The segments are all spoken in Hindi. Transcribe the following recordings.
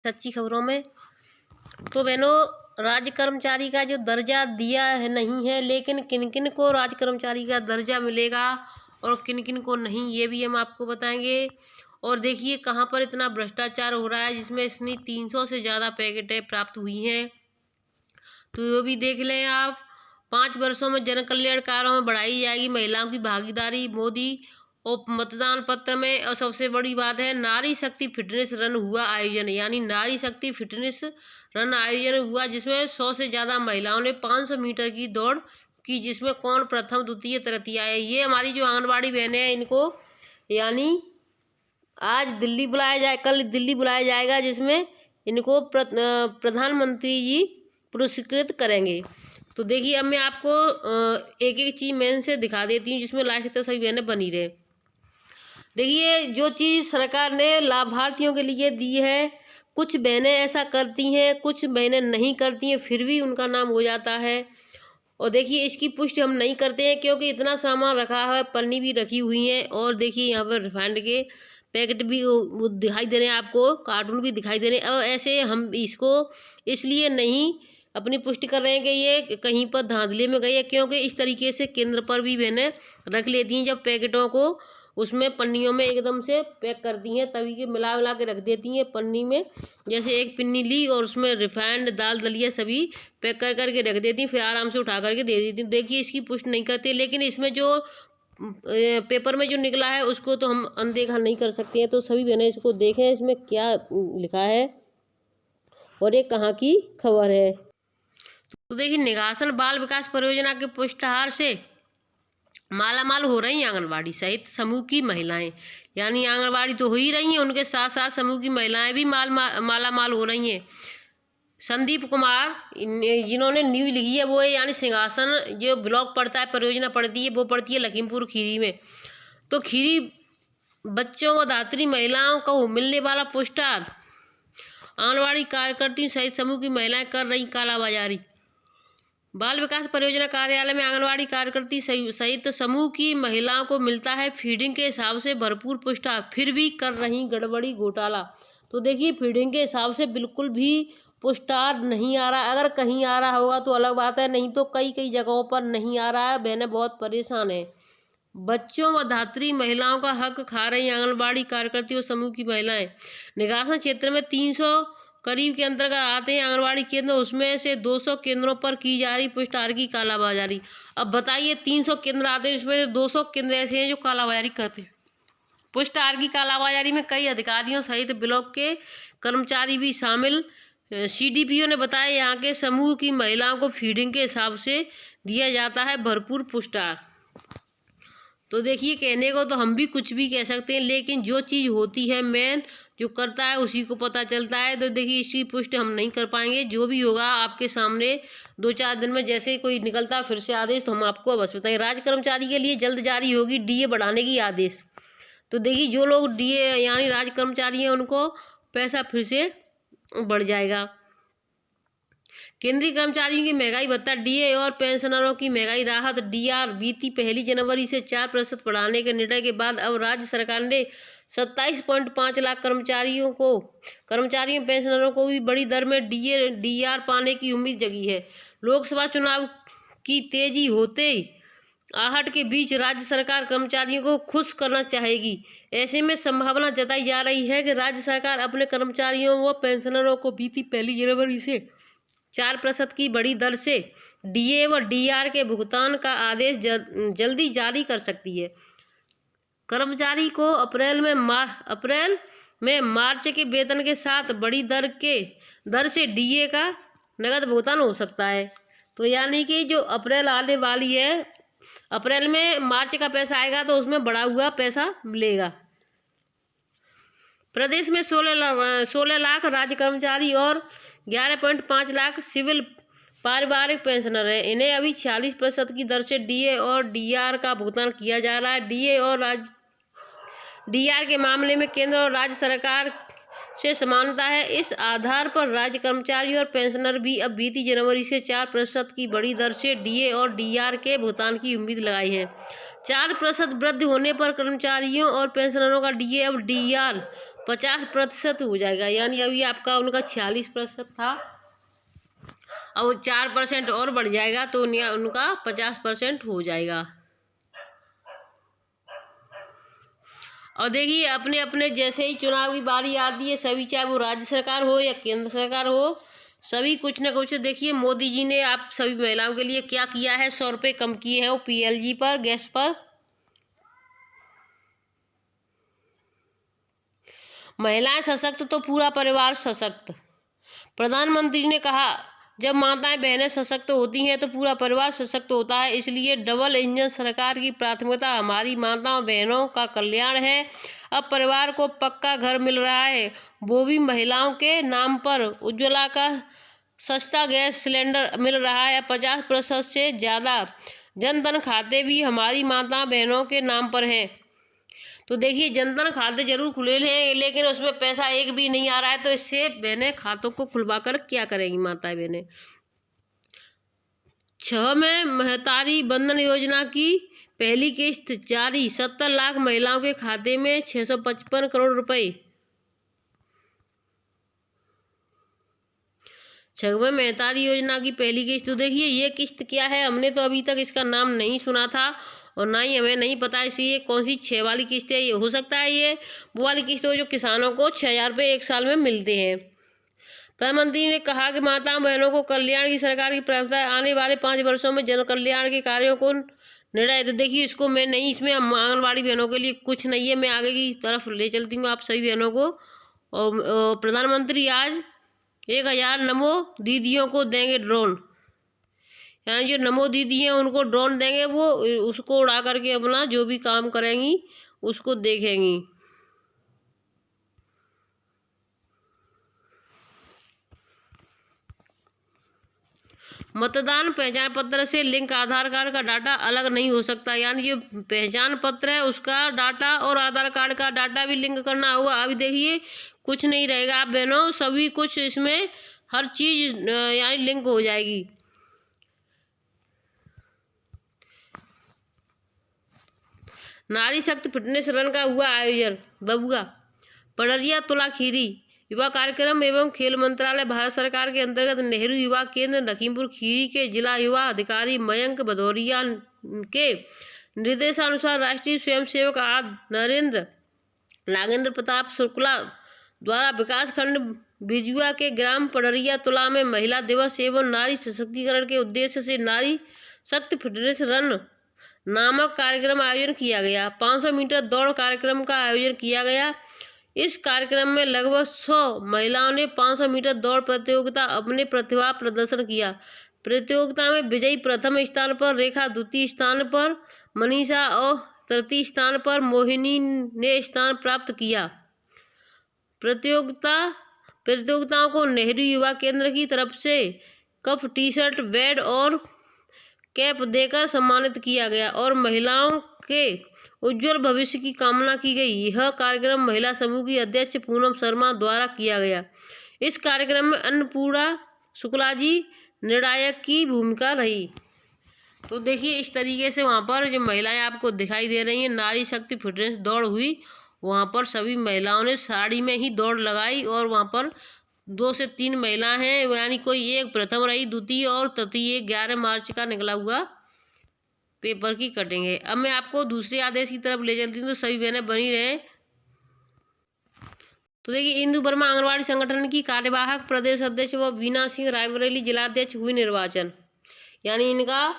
सच्ची खबरों में। तो बहनों, राज्य कर्मचारी का जो दर्जा दिया है नहीं है, लेकिन किन किन को राज्य कर्मचारी का दर्जा मिलेगा और किन किन को नहीं, ये भी हम आपको बताएंगे। और देखिए कहाँ पर इतना भ्रष्टाचार हो रहा है जिसमें इसने 300 से ज़्यादा पैकेटें प्राप्त हुई हैं। तो ये भी देख लें आप। 5 वर्षों में जन कल्याण कार्यों में बढ़ाई जाएगी महिलाओं की भागीदारी, मोदी। और मतदान पत्र में, और सबसे बड़ी बात है, नारी शक्ति फिटनेस रन हुआ आयोजन, यानी नारी शक्ति फिटनेस रन आयोजन हुआ जिसमें 100 से ज़्यादा महिलाओं ने 500 मीटर की दौड़ की, जिसमें कौन प्रथम द्वितीय तृतीय आए। ये हमारी जो आंगनबाड़ी बहनें हैं इनको, यानी आज दिल्ली बुलाया जाए, कल दिल्ली बुलाया जाएगा, जिसमें इनको प्रधानमंत्री जी पुरस्कृत करेंगे। तो देखिए अब मैं आपको एक एक चीज़ मेन से दिखा देती हूँ जिसमें लास्ट तक सभी बहनें बनी रहे। देखिए जो चीज़ सरकार ने लाभार्थियों के लिए दी है, कुछ बहनें ऐसा करती हैं, कुछ बहनें नहीं करती हैं, फिर भी उनका नाम हो जाता है। और देखिए इसकी पुष्टि हम नहीं करते हैं क्योंकि इतना सामान रखा है, पन्नी भी रखी हुई है, और देखिए यहाँ पर रिफाइंड के पैकेट भी वो दिखाई दे रहे हैं आपको, कार्टून भी दिखाई दे रहे हैं। और ऐसे हम इसको इसलिए नहीं अपनी पुष्टि कर रहे हैं कि ये कहीं पर धांधली में गई है, क्योंकि इस तरीके से केंद्र पर भी बहनें रख लेती हैं, जब पैकेटों को उसमें पन्नियों में एकदम से पैक करती हैं, तभी के मिला के रख देती हैं पन्नी में। जैसे एक पन्नी ली और उसमें रिफाइंड, दाल दलिया सभी पैक कर करके रख देती, फिर आराम से उठा करके दे देती। देखिए इसकी पुष्टि नहीं करती, लेकिन इसमें जो पेपर में जो निकला है उसको तो हम अनदेखा नहीं कर सकते हैं। तो सभी बहनें इसको देखें, इसमें क्या लिखा है और ये कहाँ की खबर है। तो देखिए निगासन बाल विकास परियोजना के पुष्टाहार से मालामाल हो रही आंगनबाड़ी सहित समूह की महिलाएं, यानी आंगनबाड़ी तो हो ही रही हैं, उनके साथ साथ समूह की महिलाएं भी मालामाल हो रही हैं। संदीप कुमार जिन्होंने न्यूज़ लिखी है वो है, यानी सिंहासन जो ब्लॉक पड़ता है, परियोजना पड़ती है, वो पड़ती है लखीमपुर खीरी में। तो खीरी बच्चों व धात्री महिलाओं को मिलने वाला पुरस्कार, आंगनबाड़ी कार्यकर्ती सहित समूह की महिलाएं कर रही कालाबाजारी। बाल विकास परियोजना कार्यालय में आंगनबाड़ी कार्यकर्ती सहित समूह की महिलाओं को मिलता है फीडिंग के हिसाब से भरपूर पुरस्कार, फिर भी कर रही गड़बड़ी घोटाला। तो देखिए फीडिंग के हिसाब से बिल्कुल भी पुरस्कार नहीं आ रहा। अगर कहीं आ रहा होगा तो अलग बात है, नहीं तो कई कई जगहों पर नहीं आ रहा है। बहनें बहुत परेशान हैं। बच्चों व धात्री महिलाओं का हक खा रही आंगनबाड़ी कार्यकर्ती और समूह की महिलाएं। निगासन क्षेत्र में 300 करीब के अंतर्गत आते हैं आंगनबाड़ी केंद्र, उसमें से 200 केंद्रों पर की जा रही पुरस्कार की कालाबाजारी। अब बताइए 300 केंद्र आते हैं, इसमें 200 केंद्र ऐसे हैं जो कालाबाजारी करते हैं। पुरस्कार की कालाबाजारी में कई अधिकारियों सहित ब्लॉक के कर्मचारी भी शामिल। CDPO ने बताया यहाँ के समूह की महिलाओं को फीडिंग के हिसाब से दिया जाता है भरपूर पुरस्कार। तो देखिए कहने को तो हम भी कुछ भी कह सकते हैं, लेकिन जो चीज़ होती है मेन जो करता है उसी को पता चलता है। तो देखिए इसकी पुष्टि हम नहीं कर पाएंगे, जो भी होगा आपके सामने 2-4 दिन में जैसे कोई निकलता फिर से आदेश तो हम आपको बस बताएंगे। राज्य कर्मचारी के लिए जल्द जारी होगी DA बढ़ाने की आदेश। तो देखिए जो लोग DA यानी राज्य कर्मचारी हैं उनको पैसा फिर से बढ़ जाएगा। केंद्रीय कर्मचारियों की महंगाई भत्ता, DA और पेंशनरों की महंगाई राहत DR बीती 1 जनवरी से 4% बढ़ाने के निर्णय के बाद अब राज्य सरकार ने 27.5 लाख कर्मचारियों पेंशनरों को भी बड़ी दर में DR पाने की उम्मीद जगी है। लोकसभा चुनाव की तेजी होते आहट के बीच राज्य सरकार कर्मचारियों को खुश करना चाहेगी। ऐसे में संभावना जताई जा रही है कि राज्य सरकार अपने कर्मचारियों व पेंशनरों को बीती 1 जनवरी से 4% की बड़ी दर से DA व DR के भुगतान का आदेश जल्दी जारी कर सकती है। कर्मचारी को अप्रैल में मार्च के वेतन के साथ बड़ी दर से DA का नगद भुगतान हो सकता है। तो यानी कि जो अप्रैल आने वाली है, अप्रैल में मार्च का पैसा आएगा तो उसमें बढ़ा हुआ पैसा मिलेगा। प्रदेश में 16 लाख राज्य कर्मचारी और 11.5 लाख सिविल पारिवारिक पेंशनर हैं। इन्हें अभी 46% की दर से DA और DR का भुगतान किया जा रहा है। DA और DR के मामले में केंद्र और राज्य सरकार से समानता है। इस आधार पर राज्य कर्मचारी और पेंशनर भी अब बीती जनवरी से 4% की बड़ी दर से DA और DR के भुगतान की उम्मीद लगाई है। 4% वृद्धि होने पर कर्मचारियों और पेंशनरों का DA और DR 50% हो जाएगा। यानी अभी आपका उनका 46% था, अब 4% और बढ़ जाएगा तो उनका 50% हो जाएगा। और देखिए अपने अपने जैसे ही चुनाव की बारी आती है, सभी चाहे वो राज्य सरकार हो या केंद्र सरकार हो, सभी कुछ ना कुछ, देखिए मोदी जी ने आप सभी महिलाओं के लिए क्या किया है। 100 रुपये कम किए हैं वो PLG पर, गैस पर। महिलाएं सशक्त तो पूरा परिवार सशक्त। प्रधानमंत्री ने कहा जब माताएं बहनें सशक्त होती हैं तो पूरा परिवार सशक्त होता है, इसलिए डबल इंजन सरकार की प्राथमिकता हमारी माताओं बहनों का कल्याण है। अब परिवार को पक्का घर मिल रहा है, वो भी महिलाओं के नाम पर। उज्ज्वला का सस्ता गैस सिलेंडर मिल रहा है 50% से ज़्यादा। जनधन खाते भी हमारी माता बहनों के नाम पर हैं। तो देखिए जनधन खाते जरूर खुले हैं, लेकिन उसमें पैसा एक भी नहीं आ रहा है। तो इससे बहनें खातों को खुलवा कर क्या करेंगी माताएं बहनें। 6 में महतारी बंधन योजना की पहली किस्त जारी, 70 लाख महिलाओं के खाते में 655 करोड़ रुपए। 6वें महतारी योजना की पहली किस्त। तो देखिए ये किस्त क्या है, हमने तो अभी तक इसका नाम नहीं सुना था और ना ही हमें नहीं पता ये कौन सी 6 वाली किस्त है। ये हो सकता है ये वो वाली किस्त हो जो किसानों को 6,000 रुपये एक साल में मिलते हैं। प्रधानमंत्री ने कहा कि माताओं बहनों को कल्याण की सरकार की प्राथमिकता है, आने वाले 5 वर्षों में जन कल्याण के कार्यों को निर्णय। तो देखिए इसको मैं नहीं, इसमें आंगनबाड़ी बहनों के लिए कुछ नहीं है। मैं आगे की तरफ ले चलती हूँ आप सभी बहनों को। और प्रधानमंत्री आज 1000 नमो दीदियों को देंगे ड्रोन। यानी जो नमो दीदी हैं उनको ड्रोन देंगे, वो उसको उड़ा करके अपना जो भी काम करेंगी उसको देखेंगी। मतदान पहचान पत्र से लिंक आधार कार्ड का डाटा अलग नहीं हो सकता। यानी जो पहचान पत्र है उसका डाटा और आधार कार्ड का डाटा भी लिंक करना होगा। अभी देखिए कुछ नहीं रहेगा आप बहनों, सभी कुछ इसमें हर चीज़ यानी लिंक हो जाएगी। नारी शक्ति फिटनेस रन का हुआ आयोजन बबुआ पडरिया तुला खीरी। युवा कार्यक्रम एवं खेल मंत्रालय भारत सरकार के अंतर्गत नेहरू युवा केंद्र लखीमपुर खीरी के जिला युवा अधिकारी मयंक भदौरिया के निर्देशानुसार राष्ट्रीय स्वयंसेवक नरेंद्र नागेंद्र प्रताप शुक्ला द्वारा विकास खंड बिजुआ के ग्राम पडरिया तुला में महिला दिवस एवं नारी सशक्तिकरण के उद्देश्य से नारी शक्ति फिटनेस रन नामक कार्यक्रम आयोजन किया गया। 500 मीटर दौड़ कार्यक्रम का आयोजन किया गया। इस कार्यक्रम में लगभग 100 महिलाओं ने 500 मीटर दौड़ प्रतियोगिता अपने प्रतिभा प्रदर्शन किया। प्रतियोगिता में विजयी प्रथम स्थान पर, रेखा द्वितीय स्थान पर, मनीषा और तृतीय स्थान पर, मोहिनी ने स्थान प्राप्त किया। प्रतियोगिताओं को नेहरू युवा केंद्र की तरफ से कप, टी शर्ट, बैड और कैप देकर सम्मानित किया गया और महिलाओं के उज्जवल भविष्य की कामना की गई। यह कार्यक्रम महिला समूह की अध्यक्ष पूनम शर्मा द्वारा किया गया। इस कार्यक्रम में अन्नपूर्णा शुक्ला जी निर्णायक की भूमिका रही। तो देखिए इस तरीके से वहाँ पर जो महिलाएं आपको दिखाई दे रही हैं, नारी शक्ति फिटनेस दौड़ हुई। वहाँ पर सभी महिलाओं ने साड़ी में ही दौड़ लगाई और वहाँ पर 2 से 3 महिला हैं, यानी कोई एक प्रथम रही, द्वितीय और तृतीय। 11 मार्च का निकला हुआ पेपर की कटिंग है। अब मैं आपको दूसरे आदेश की तरफ ले चलती हूँ, तो सभी बहनें बनी रहे। तो देखिए इंदु वर्मा आंगनबाड़ी संगठन की कार्यवाहक प्रदेश अध्यक्ष व वीना सिंह रायबरेली जिलाध्यक्ष हुई निर्वाचन। यानी इनका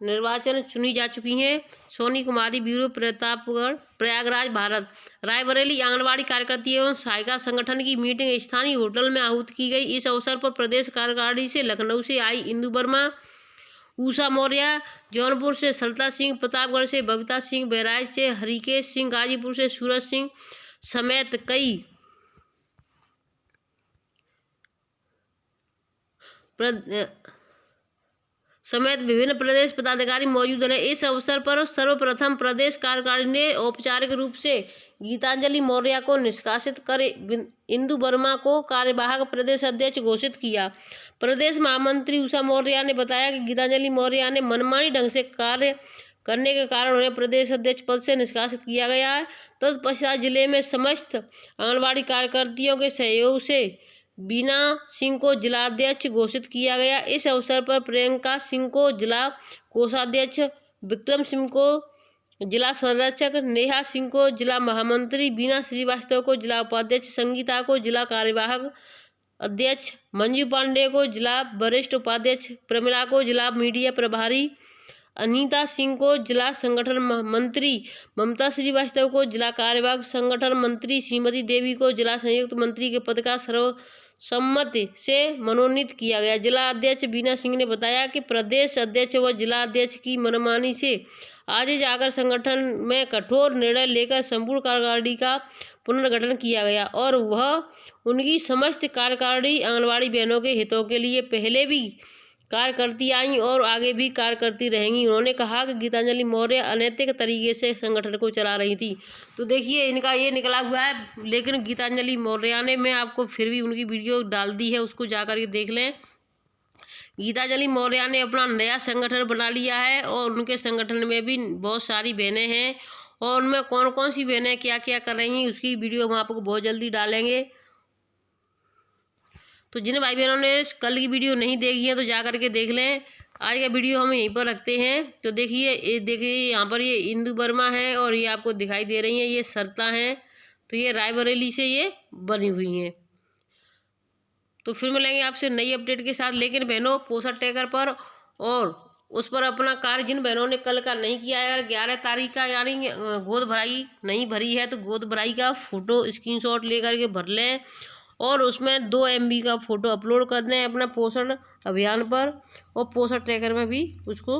निर्वाचन चुनी जा चुकी हैं। सोनी कुमारी ब्यूरो प्रतापगढ़ प्रयागराज भारत। रायबरेली आंगनबाड़ी कार्यकर्ती एवं सहायिका संगठन की मीटिंग स्थानीय होटल में आहूत की गई। इस अवसर पर प्रदेश कार्यकारिणी से लखनऊ से आई इंदु वर्मा, उषा मौर्य जौनपुर से, सरिता सिंह प्रतापगढ़ से, बबीता सिंह बहराइच से, हरिकेश सिंह गाजीपुर से, सूरज सिंह समेत विभिन्न प्रदेश पदाधिकारी मौजूद रहे। इस अवसर पर सर्वप्रथम प्रदेश कार्यकारिणी ने औपचारिक रूप से गीतांजलि मौर्य को निष्कासित कर इंदु वर्मा को कार्यवाहक प्रदेश अध्यक्ष घोषित किया। प्रदेश महामंत्री उषा मौर्य ने बताया कि गीतांजलि मौर्य ने मनमानी ढंग से कार्य करने के कारण उन्हें प्रदेश अध्यक्ष पद से निष्कासित किया गया है। तत्पश्चात जिले में समस्त आंगनबाड़ी कार्यकर्तियों के सहयोग से बीना सिंह को जिलाध्यक्ष घोषित किया गया। इस अवसर पर प्रियंका सिंह को जिला कोषाध्यक्ष, विक्रम सिंह को जिला संरक्षक, नेहा सिंह को जिला महामंत्री, बीना श्रीवास्तव को जिला उपाध्यक्ष, संगीता को जिला कार्यवाहक अध्यक्ष, मंजू पांडे को जिला वरिष्ठ उपाध्यक्ष, प्रमिला को जिला मीडिया प्रभारी, अनीता सिंह को जिला संगठन मंत्री, ममता श्रीवास्तव को जिला कार्यवाहक संगठन मंत्री, श्रीमती देवी को जिला संयुक्त मंत्री के पद का सर्वसम्मति से मनोनीत किया गया। जिला अध्यक्ष बीना सिंह ने बताया कि प्रदेश अध्यक्ष व जिला अध्यक्ष की मनमानी से आगे जाकर संगठन में कठोर निर्णय लेकर संपूर्ण कार्यकारिणी का पुनर्गठन किया गया और वह उनकी समस्त कार्यकारिणी आंगनबाड़ी बहनों के हितों के लिए पहले भी कार्य करती आई और आगे भी कार्य करती रहेंगी। उन्होंने कहा कि गीतांजलि मौर्य अनैतिक तरीके से संगठन को चला रही थी। तो देखिए इनका ये निकला हुआ है, लेकिन गीतांजलि मौर्य ने, मैं आपको फिर भी उनकी वीडियो डाल दी है, उसको जाकर के देख लें। गीतांजलि मौर्य ने अपना नया संगठन बना लिया है और उनके संगठन में भी बहुत सारी बहनें हैं और उनमें कौन कौन सी बहनें क्या क्या कर रही हैं उसकी वीडियो हम आपको बहुत जल्दी डालेंगे। तो जिन भाई बहनों ने कल की वीडियो नहीं देखी है तो जा कर के देख लें। आज का वीडियो हम यहीं पर रखते हैं। तो देखिए यहाँ पर ये इंदु वर्मा है और ये आपको दिखाई दे रही हैं, ये सरता हैं। तो ये रायबरेली से ये बनी हुई हैं। तो फिर मिलेंगे आपसे नई अपडेट के साथ। लेकिन बहनों पोषण ट्रैकर पर और उस पर अपना कार्य जिन बहनों ने कल का नहीं किया है, अगर 11 तारीख का यानी गोद भराई नहीं भरी है तो गोद भराई का फ़ोटो स्क्रीनशॉट लेकर के भर लें और उसमें 2 MB का फ़ोटो अपलोड कर दें अपना पोषण अभियान पर और पोषण ट्रैकर में भी उसको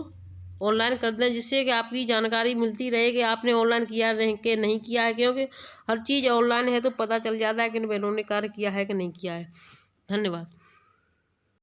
ऑनलाइन कर दें, जिससे कि आपकी जानकारी मिलती रहे कि आपने ऑनलाइन किया कि नहीं किया है, क्योंकि हर चीज़ ऑनलाइन है तो पता चल जाता है कि इन बहनों ने कार्य किया है कि नहीं किया है। धन्यवाद।